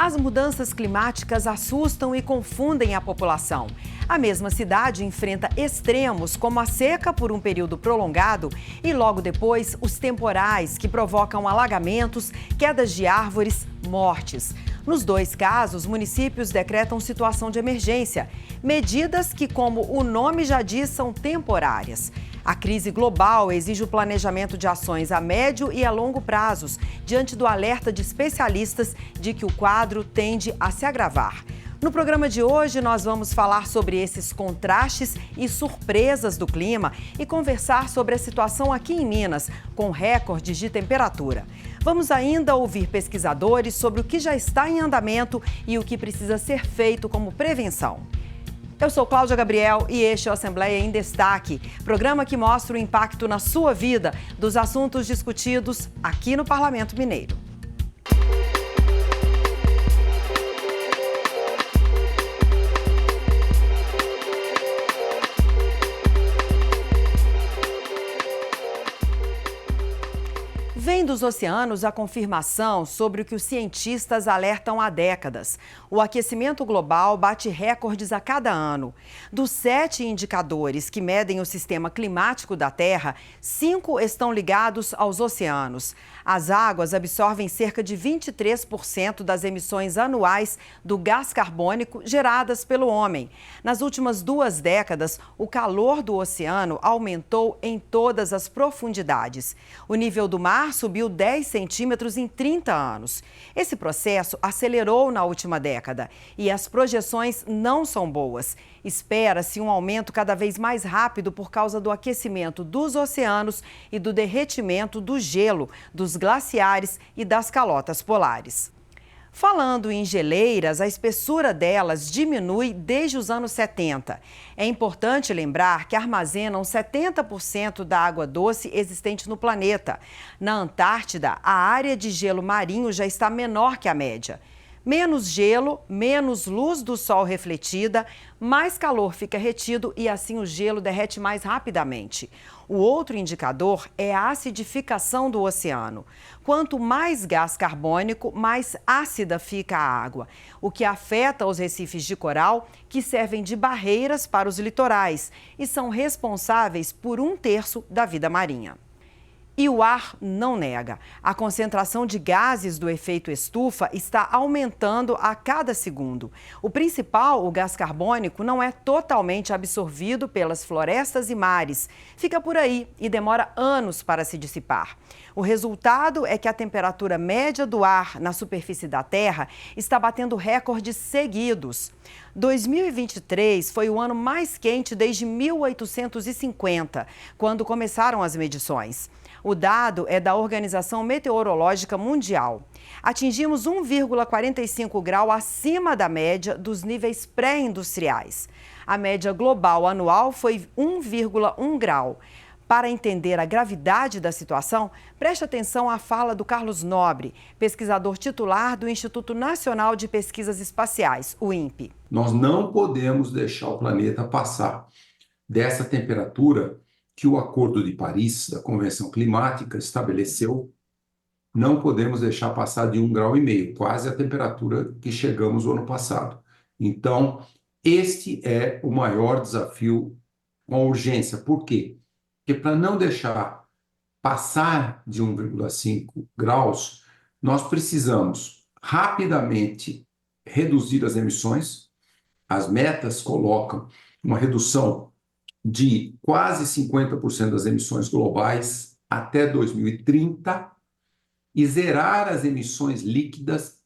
As mudanças climáticas assustam e confundem a população. A mesma cidade enfrenta extremos como a seca por um período prolongado e logo depois os temporais que provocam alagamentos, quedas de árvores, mortes. Nos dois casos, municípios decretam situação de emergência, medidas que, como o nome já diz, são temporárias. A crise global exige o planejamento de ações a médio e a longo prazos, diante do alerta de especialistas de que o quadro tende a se agravar. No programa de hoje, nós vamos falar sobre esses contrastes e surpresas do clima e conversar sobre a situação aqui em Minas, com recordes de temperatura. Vamos ainda ouvir pesquisadores sobre o que já está em andamento e o que precisa ser feito como prevenção. Eu sou Cláudia Gabriel e este é o Assembleia em Destaque, programa que mostra o impacto na sua vida dos assuntos discutidos aqui no Parlamento Mineiro. Vem dos oceanos a confirmação sobre o que os cientistas alertam há décadas. O aquecimento global bate recordes a cada ano. Dos 7 indicadores que medem o sistema climático da Terra, 5 estão ligados aos oceanos. As águas absorvem cerca de 23% das emissões anuais do gás carbônico geradas pelo homem. Nas últimas 2 décadas, o calor do oceano aumentou em todas as profundidades. O nível do mar subiu 10 centímetros em 30 anos. Esse processo acelerou na última década e as projeções não são boas. Espera-se um aumento cada vez mais rápido por causa do aquecimento dos oceanos e do derretimento do gelo, dos glaciares e das calotas polares. Falando em geleiras, a espessura delas diminui desde os anos 70. É importante lembrar que armazenam 70% da água doce existente no planeta. Na Antártida, a área de gelo marinho já está menor que a média. Menos gelo, menos luz do sol refletida, mais calor fica retido e assim o gelo derrete mais rapidamente. O outro indicador é a acidificação do oceano. Quanto mais gás carbônico, mais ácida fica a água, o que afeta os recifes de coral, que servem de barreiras para os litorais e são responsáveis por 1/3 da vida marinha. E o ar não nega. A concentração de gases do efeito estufa está aumentando a cada segundo. O principal, o gás carbônico, não é totalmente absorvido pelas florestas e mares. Fica por aí e demora anos para se dissipar. O resultado é que a temperatura média do ar na superfície da Terra está batendo recordes seguidos. 2023 foi o ano mais quente desde 1850, quando começaram as medições. O dado é da Organização Meteorológica Mundial. Atingimos 1,45 grau acima da média dos níveis pré-industriais. A média global anual foi 1,1 grau. Para entender a gravidade da situação, preste atenção à fala do Carlos Nobre, pesquisador titular do Instituto Nacional de Pesquisas Espaciais, o INPE. Nós não podemos deixar o planeta passar dessa temperatura que o Acordo de Paris, da Convenção Climática, estabeleceu. Não podemos deixar passar de 1,5 graus, quase a temperatura que chegamos no ano passado. Então, este é o maior desafio com a urgência. Por quê? Porque para não deixar passar de 1,5 graus, nós precisamos rapidamente reduzir as emissões. As metas colocam uma redução de quase 50% das emissões globais até 2030 e zerar as emissões líquidas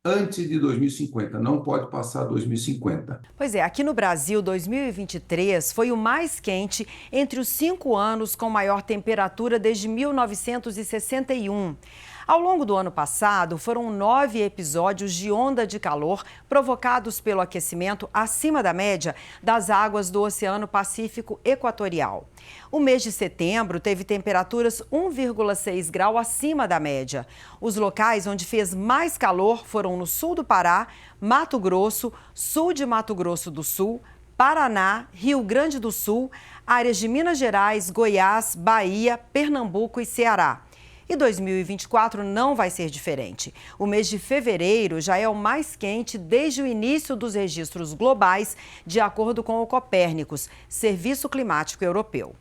antes de 2050, não pode passar 2050. Pois é, aqui no Brasil, 2023 foi o mais quente entre os 5 anos com maior temperatura desde 1961. Ao longo do ano passado, foram 9 episódios de onda de calor provocados pelo aquecimento acima da média das águas do Oceano Pacífico Equatorial. O mês de setembro teve temperaturas 1,6 grau acima da média. Os locais onde fez mais calor foram no sul do Pará, Mato Grosso, sul de Mato Grosso do Sul, Paraná, Rio Grande do Sul, áreas de Minas Gerais, Goiás, Bahia, Pernambuco e Ceará. E 2024 não vai ser diferente. O mês de fevereiro já é o mais quente desde o início dos registros globais, de acordo com o Copérnicos, Serviço Climático Europeu.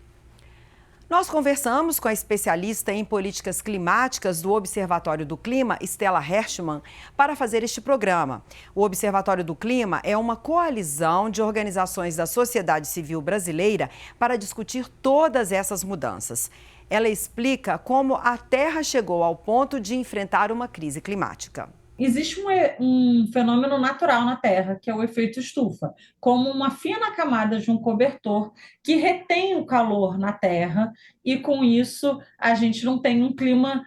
Nós conversamos com a especialista em políticas climáticas do Observatório do Clima, Stella Hershman, para fazer este programa. O Observatório do Clima é uma coalizão de organizações da sociedade civil brasileira para discutir todas essas mudanças. Ela explica como a Terra chegou ao ponto de enfrentar uma crise climática. Existe um fenômeno natural na Terra, que é o efeito estufa, como uma fina camada de um cobertor que retém o calor na Terra, e com isso a gente não tem um clima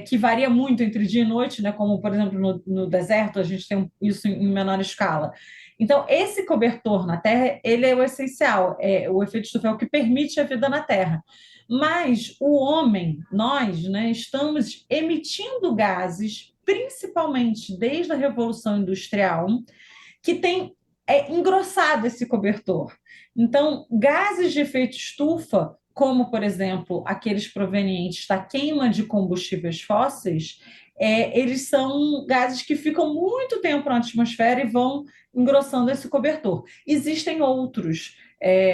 que varia muito entre dia e noite, né? Como, por exemplo, no deserto, a gente tem isso em menor escala. Então, esse cobertor na Terra, ele é o essencial, o efeito estufa é o que permite a vida na Terra. Mas o homem, nós, né, estamos emitindo gases, principalmente desde a Revolução Industrial, que tem engrossado esse cobertor. Então, gases de efeito estufa, como, por exemplo, aqueles provenientes da queima de combustíveis fósseis, eles são gases que ficam muito tempo na atmosfera e vão engrossando esse cobertor. Existem outros.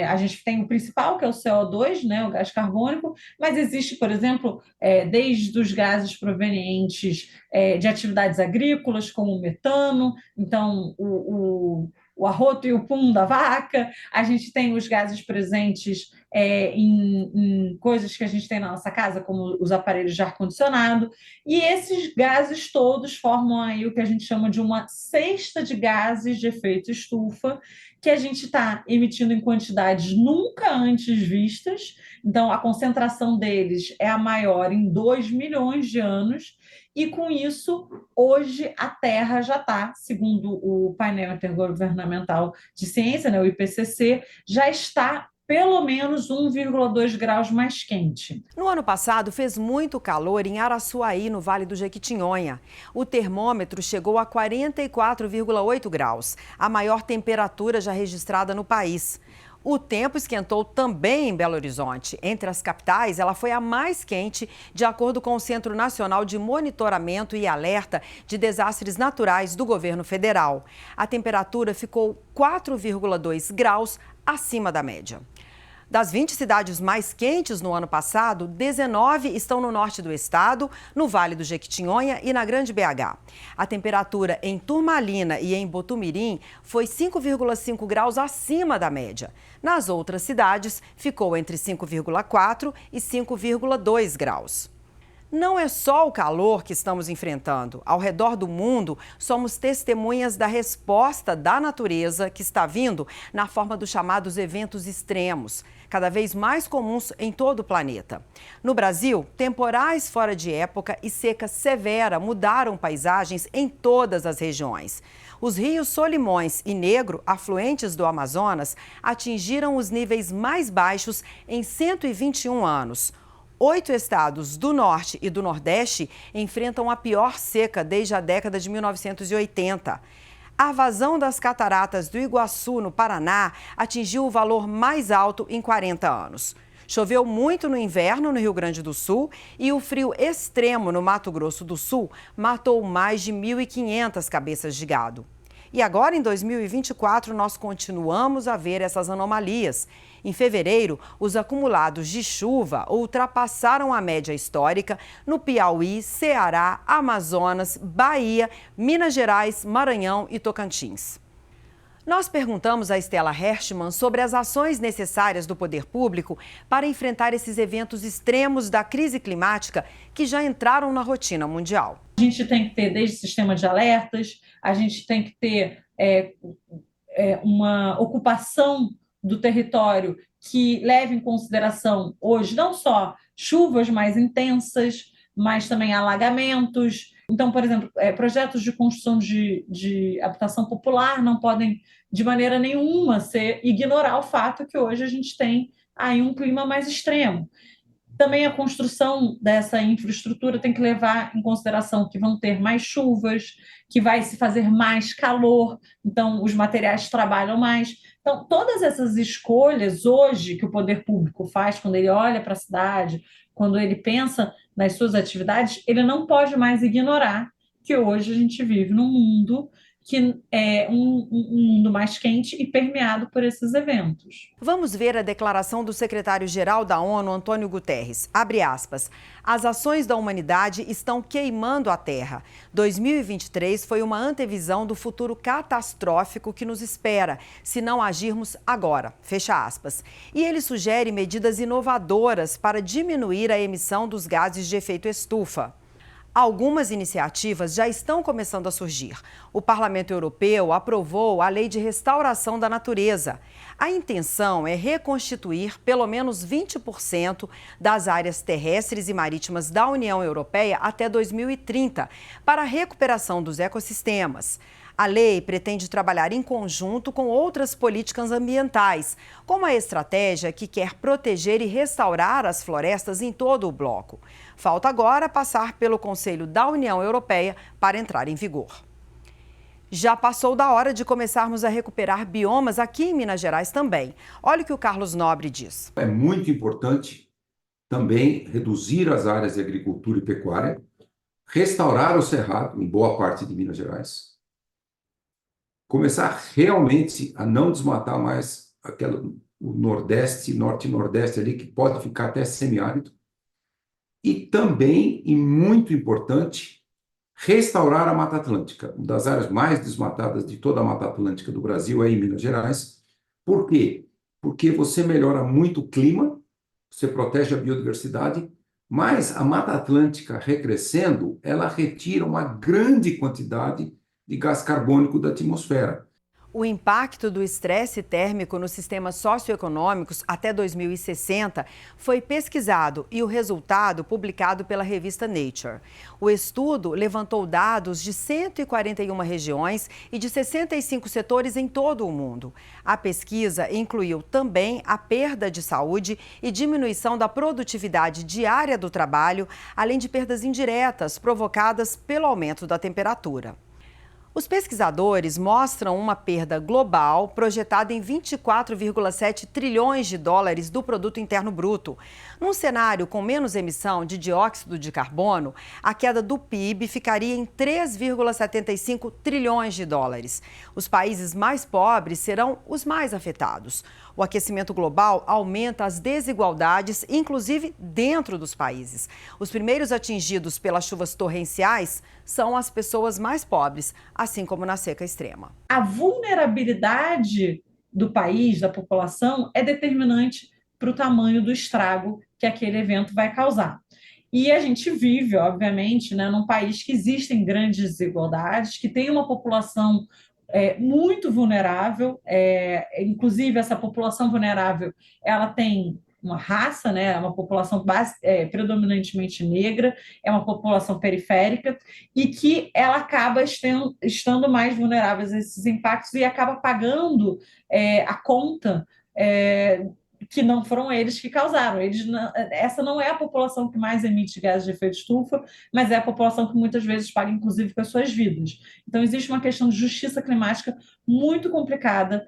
A gente tem o principal, que é o CO2, né, o gás carbônico, mas existe, por exemplo, desde os gases provenientes de atividades agrícolas, como o metano, então o arroto e o pum da vaca, a gente tem os gases presentes em coisas que a gente tem na nossa casa, como os aparelhos de ar-condicionado, e esses gases todos formam aí o que a gente chama de uma cesta de gases de efeito estufa, que a gente está emitindo em quantidades nunca antes vistas. Então, a concentração deles é a maior em 2 milhões de anos, e com isso, hoje a Terra já está, segundo o painel intergovernamental de ciência, né, o IPCC, já está pelo menos 1,2 graus mais quente. No ano passado, fez muito calor em Araçuaí, no Vale do Jequitinhonha. O termômetro chegou a 44,8 graus, a maior temperatura já registrada no país. O tempo esquentou também em Belo Horizonte. Entre as capitais, ela foi a mais quente, de acordo com o Centro Nacional de Monitoramento e Alerta de Desastres Naturais do Governo Federal. A temperatura ficou 4,2 graus acima da média. Das 20 cidades mais quentes no ano passado, 19 estão no norte do estado, no Vale do Jequitinhonha e na Grande BH. A temperatura em Turmalina e em Botumirim foi 5,5 graus acima da média. Nas outras cidades, ficou entre 5,4 e 5,2 graus. Não é só o calor que estamos enfrentando. Ao redor do mundo, somos testemunhas da resposta da natureza que está vindo na forma dos chamados eventos extremos, cada vez mais comuns em todo o planeta. No Brasil, temporais fora de época e seca severa mudaram paisagens em todas as regiões. Os rios Solimões e Negro, afluentes do Amazonas, atingiram os níveis mais baixos em 121 anos. 8 estados do Norte e do Nordeste enfrentam a pior seca desde a década de 1980. A vazão das cataratas do Iguaçu, no Paraná, atingiu o valor mais alto em 40 anos. Choveu muito no inverno no Rio Grande do Sul e o frio extremo no Mato Grosso do Sul matou mais de 1.500 cabeças de gado. E agora, em 2024, nós continuamos a ver essas anomalias. Em fevereiro, os acumulados de chuva ultrapassaram a média histórica no Piauí, Ceará, Amazonas, Bahia, Minas Gerais, Maranhão e Tocantins. Nós perguntamos a Stella Hershman sobre as ações necessárias do poder público para enfrentar esses eventos extremos da crise climática que já entraram na rotina mundial. A gente tem que ter desde o sistema de alertas, a gente tem que ter uma ocupação do território que leve em consideração hoje não só chuvas mais intensas, mas também alagamentos. Então, por exemplo, projetos de construção de habitação popular não podem, de maneira nenhuma, ignorar o fato que hoje a gente tem aí um clima mais extremo. Também a construção dessa infraestrutura tem que levar em consideração que vão ter mais chuvas, que vai se fazer mais calor, então os materiais trabalham mais. Então, todas essas escolhas hoje que o poder público faz quando ele olha para a cidade, quando ele pensa nas suas atividades, ele não pode mais ignorar que hoje a gente vive num mundo que é um mundo mais quente e permeado por esses eventos. Vamos ver a declaração do secretário-geral da ONU, Antônio Guterres. Abre aspas. As ações da humanidade estão queimando a Terra. 2023 foi uma antevisão do futuro catastrófico que nos espera, se não agirmos agora. Fecha aspas. E ele sugere medidas inovadoras para diminuir a emissão dos gases de efeito estufa. Algumas iniciativas já estão começando a surgir. O Parlamento Europeu aprovou a Lei de Restauração da Natureza. A intenção é reconstituir pelo menos 20% das áreas terrestres e marítimas da União Europeia até 2030, para a recuperação dos ecossistemas. A lei pretende trabalhar em conjunto com outras políticas ambientais, como a estratégia que quer proteger e restaurar as florestas em todo o bloco. Falta agora passar pelo Conselho da União Europeia para entrar em vigor. Já passou da hora de começarmos a recuperar biomas aqui em Minas Gerais também. Olha o que o Carlos Nobre diz. É muito importante também reduzir as áreas de agricultura e pecuária, restaurar o cerrado em boa parte de Minas Gerais, começar realmente a não desmatar mais o Nordeste, Norte e Nordeste ali, que pode ficar até semiárido. E também, e muito importante, restaurar a Mata Atlântica. Uma das áreas mais desmatadas de toda a Mata Atlântica do Brasil é em Minas Gerais. Por quê? Porque você melhora muito o clima, você protege a biodiversidade, mas a Mata Atlântica recrescendo, ela retira uma grande quantidade de gás carbônico da atmosfera. O impacto do estresse térmico nos sistemas socioeconômicos até 2060 foi pesquisado e o resultado publicado pela revista Nature. O estudo levantou dados de 141 regiões e de 65 setores em todo o mundo. A pesquisa incluiu também a perda de saúde e diminuição da produtividade diária do trabalho, além de perdas indiretas provocadas pelo aumento da temperatura. Os pesquisadores mostram uma perda global projetada em 24,7 trilhões de dólares do produto interno bruto. Num cenário com menos emissão de dióxido de carbono, a queda do PIB ficaria em 3,75 trilhões de dólares. Os países mais pobres serão os mais afetados. O aquecimento global aumenta as desigualdades, inclusive dentro dos países. Os primeiros atingidos pelas chuvas torrenciais são as pessoas mais pobres, assim como na seca extrema. A vulnerabilidade do país, da população, é determinante para o tamanho do estrago que aquele evento vai causar. E a gente vive, obviamente, num país que existem grandes desigualdades, que tem uma população muito vulnerável, inclusive essa população vulnerável, ela tem uma raça, é uma população predominantemente negra, é uma população periférica, e que ela acaba estando mais vulnerável a esses impactos e acaba pagando a conta que não foram eles que causaram. Essa não é a população que mais emite gases de efeito estufa, mas é a população que muitas vezes paga, inclusive, com as suas vidas. Então, existe uma questão de justiça climática muito complicada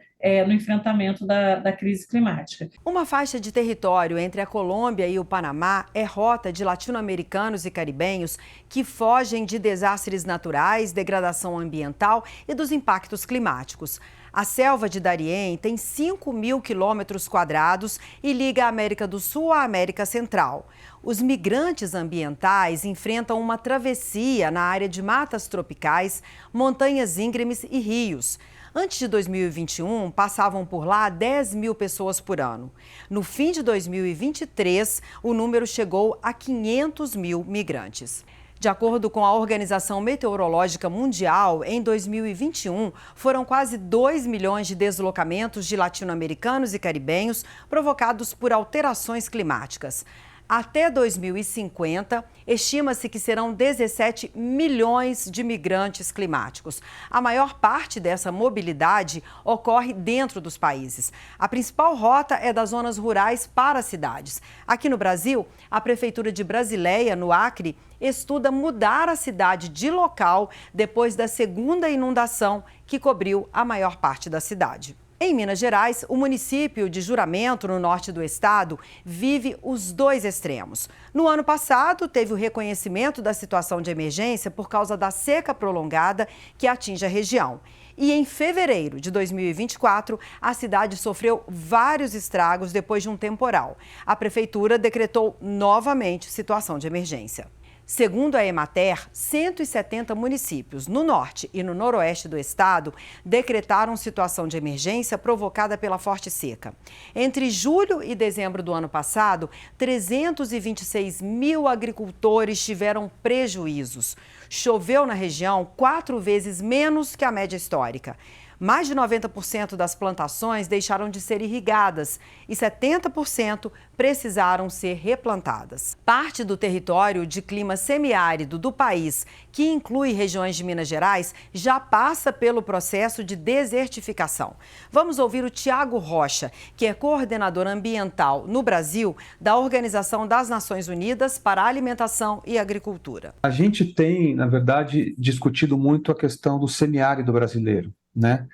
no enfrentamento da crise climática. Uma faixa de território entre a Colômbia e o Panamá é rota de latino-americanos e caribenhos que fogem de desastres naturais, degradação ambiental e dos impactos climáticos. A selva de Darién tem 5.000 quilômetros quadrados e liga a América do Sul à América Central. Os migrantes ambientais enfrentam uma travessia na área de matas tropicais, montanhas íngremes e rios. Antes de 2021, passavam por lá 10.000 pessoas por ano. No fim de 2023, o número chegou a 500.000 migrantes. De acordo com a Organização Meteorológica Mundial, em 2021, foram quase 2 milhões de deslocamentos de latino-americanos e caribenhos provocados por alterações climáticas. Até 2050, estima-se que serão 17 milhões de migrantes climáticos. A maior parte dessa mobilidade ocorre dentro dos países. A principal rota é das zonas rurais para as cidades. Aqui no Brasil, a Prefeitura de Brasileia, no Acre, estuda mudar a cidade de local depois da segunda inundação que cobriu a maior parte da cidade. Em Minas Gerais, o município de Juramento, no norte do estado, vive os dois extremos. No ano passado, teve o reconhecimento da situação de emergência por causa da seca prolongada que atinge a região. E em fevereiro de 2024, a cidade sofreu vários estragos depois de um temporal. A prefeitura decretou novamente situação de emergência. Segundo a Emater, 170 municípios no norte e no noroeste do estado decretaram situação de emergência provocada pela forte seca. Entre julho e dezembro do ano passado, 326 mil agricultores tiveram prejuízos. Choveu na região 4 vezes menos que a média histórica. Mais de 90% das plantações deixaram de ser irrigadas e 70% precisaram ser replantadas. Parte do território de clima semiárido do país, que inclui regiões de Minas Gerais, já passa pelo processo de desertificação. Vamos ouvir o Tiago Rocha, que é coordenador ambiental no Brasil da Organização das Nações Unidas para a Alimentação e Agricultura. A gente tem, na verdade, discutido muito a questão do semiárido brasileiro, né?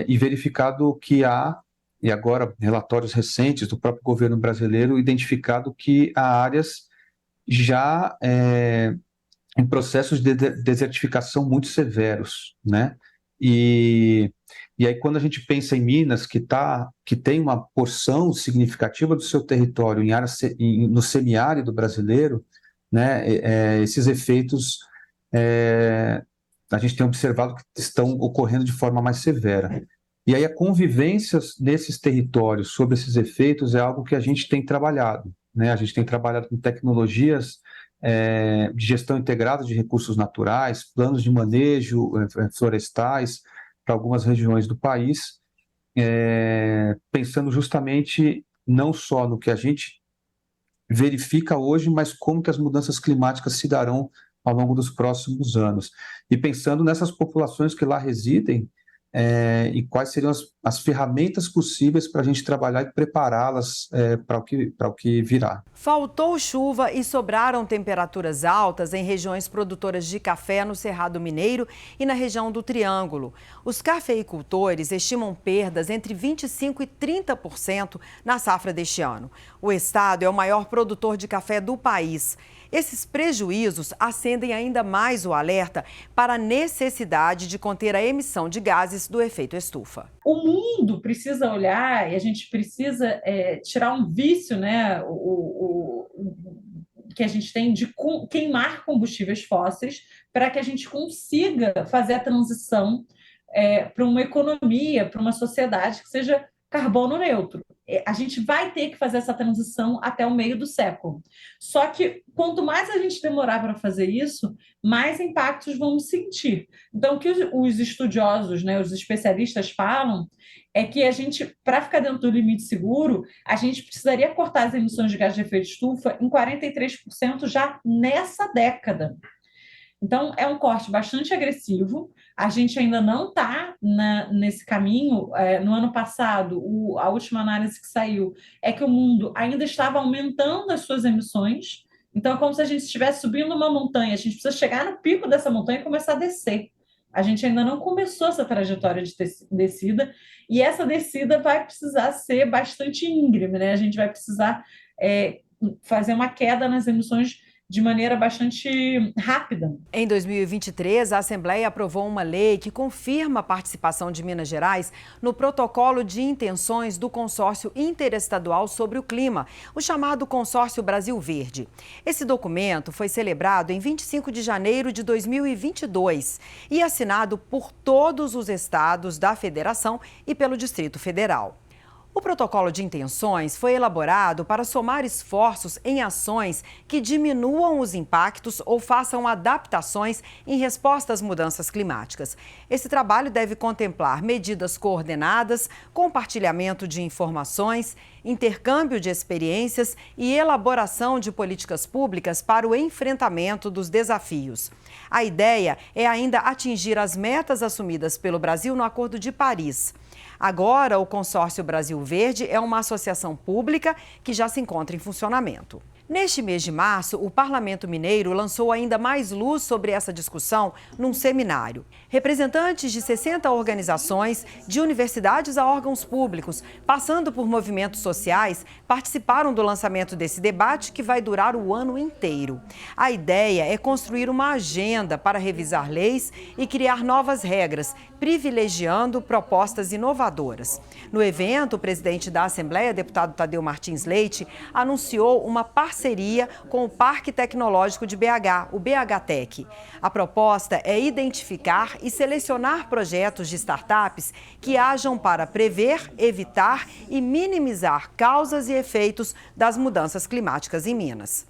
E verificado que há, e agora relatórios recentes do próprio governo brasileiro, identificado que há áreas já em processos de desertificação muito severos, né? E aí quando a gente pensa em Minas, que tem uma porção significativa do seu território em áreas, no semiárido brasileiro, né? Esses efeitos a gente tem observado que estão ocorrendo de forma mais severa. E aí a convivência nesses territórios sobre esses efeitos é algo que a gente tem trabalhado, né? A gente tem trabalhado com tecnologias de gestão integrada de recursos naturais, planos de manejo florestais para algumas regiões do país, pensando justamente não só no que a gente verifica hoje, mas como que as mudanças climáticas se darão ao longo dos próximos anos. E pensando nessas populações que lá residem e quais seriam as ferramentas possíveis para a gente trabalhar e prepará-las para o que virá. Faltou chuva e sobraram temperaturas altas em regiões produtoras de café no Cerrado Mineiro e na região do Triângulo. Os cafeicultores estimam perdas entre 25% e 30% na safra deste ano. O estado é o maior produtor de café do país. Esses prejuízos acendem ainda mais o alerta para a necessidade de conter a emissão de gases do efeito estufa. O mundo precisa olhar e a gente precisa tirar um vício, né, que a gente tem de queimar combustíveis fósseis para que a gente consiga fazer a transição para uma economia, para uma sociedade que seja carbono neutro. A gente vai ter que fazer essa transição até o meio do século. Só que quanto mais a gente demorar para fazer isso, mais impactos vamos sentir. Então, o que os estudiosos, né, os especialistas falam é que a gente, para ficar dentro do limite seguro, a gente precisaria cortar as emissões de gás de efeito estufa em 43% já nessa década. Então, é um corte bastante agressivo. A gente ainda não está nesse caminho. No ano passado, a última análise que saiu é que o mundo ainda estava aumentando as suas emissões. Então, é como se a gente estivesse subindo uma montanha. A gente precisa chegar no pico dessa montanha e começar a descer. A gente ainda não começou essa trajetória de descida. E essa descida vai precisar ser bastante íngreme, né? A gente vai precisar fazer uma queda nas emissões de maneira bastante rápida. Em 2023, a Assembleia aprovou uma lei que confirma a participação de Minas Gerais no protocolo de intenções do Consórcio Interestadual sobre o Clima, o chamado Consórcio Brasil Verde. Esse documento foi celebrado em 25 de janeiro de 2022 e assinado por todos os estados da Federação e pelo Distrito Federal. O protocolo de intenções foi elaborado para somar esforços em ações que diminuam os impactos ou façam adaptações em resposta às mudanças climáticas. Esse trabalho deve contemplar medidas coordenadas, compartilhamento de informações, intercâmbio de experiências e elaboração de políticas públicas para o enfrentamento dos desafios. A ideia é ainda atingir as metas assumidas pelo Brasil no Acordo de Paris. Agora, o Consórcio Brasil Verde é uma associação pública que já se encontra em funcionamento. Neste mês de março, o Parlamento Mineiro lançou ainda mais luz sobre essa discussão num seminário. Representantes de 60 organizações, de universidades a órgãos públicos, passando por movimentos sociais, participaram do lançamento desse debate que vai durar o ano inteiro. A ideia é construir uma agenda para revisar leis e criar novas regras, privilegiando propostas inovadoras. No evento, o presidente da Assembleia, deputado Tadeu Martins Leite, anunciou uma parceria com o Parque Tecnológico de BH, o BHTec. A proposta é identificar e selecionar projetos de startups que ajam para prever, evitar e minimizar causas e efeitos das mudanças climáticas em Minas.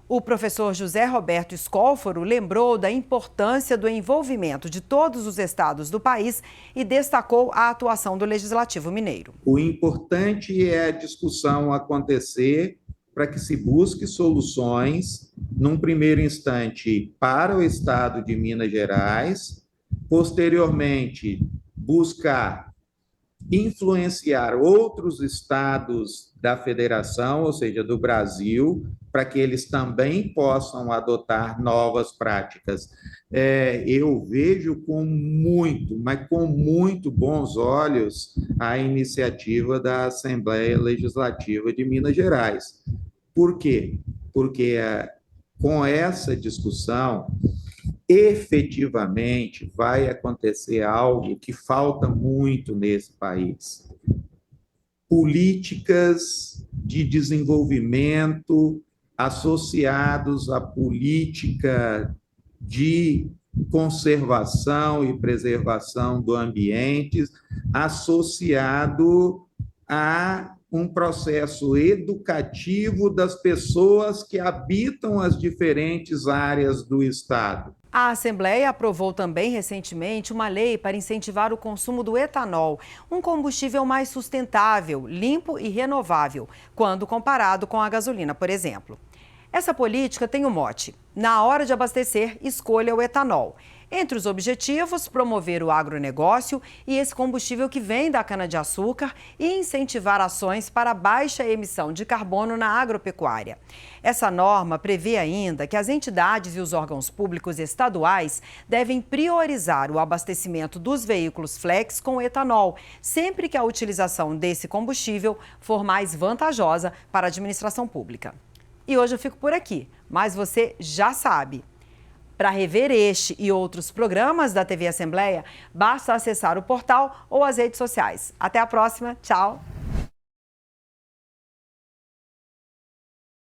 O professor José Roberto Scóforo lembrou da importância do envolvimento de todos os estados do país e destacou a atuação do Legislativo Mineiro. O importante é a discussão acontecer para que se busque soluções, num primeiro instante, para o estado de Minas Gerais, posteriormente, buscar influenciar outros estados da federação, ou seja, do Brasil, para que eles também possam adotar novas práticas. Eu vejo com muito bons olhos a iniciativa da Assembleia Legislativa de Minas Gerais. Por quê? Porque com essa discussão, efetivamente vai acontecer algo que falta muito nesse país. Políticas de desenvolvimento associados à política de conservação e preservação do ambiente, associado a um processo educativo das pessoas que habitam as diferentes áreas do Estado. A Assembleia aprovou também recentemente uma lei para incentivar o consumo do etanol, um combustível mais sustentável, limpo e renovável, quando comparado com a gasolina, por exemplo. Essa política tem o mote: na hora de abastecer, escolha o etanol. Entre os objetivos, promover o agronegócio e esse combustível que vem da cana-de-açúcar e incentivar ações para baixa emissão de carbono na agropecuária. Essa norma prevê ainda que as entidades e os órgãos públicos estaduais devem priorizar o abastecimento dos veículos flex com etanol, sempre que a utilização desse combustível for mais vantajosa para a administração pública. E hoje eu fico por aqui, mas você já sabe. Para rever este e outros programas da TV Assembleia, basta acessar o portal ou as redes sociais. Até a próxima, tchau!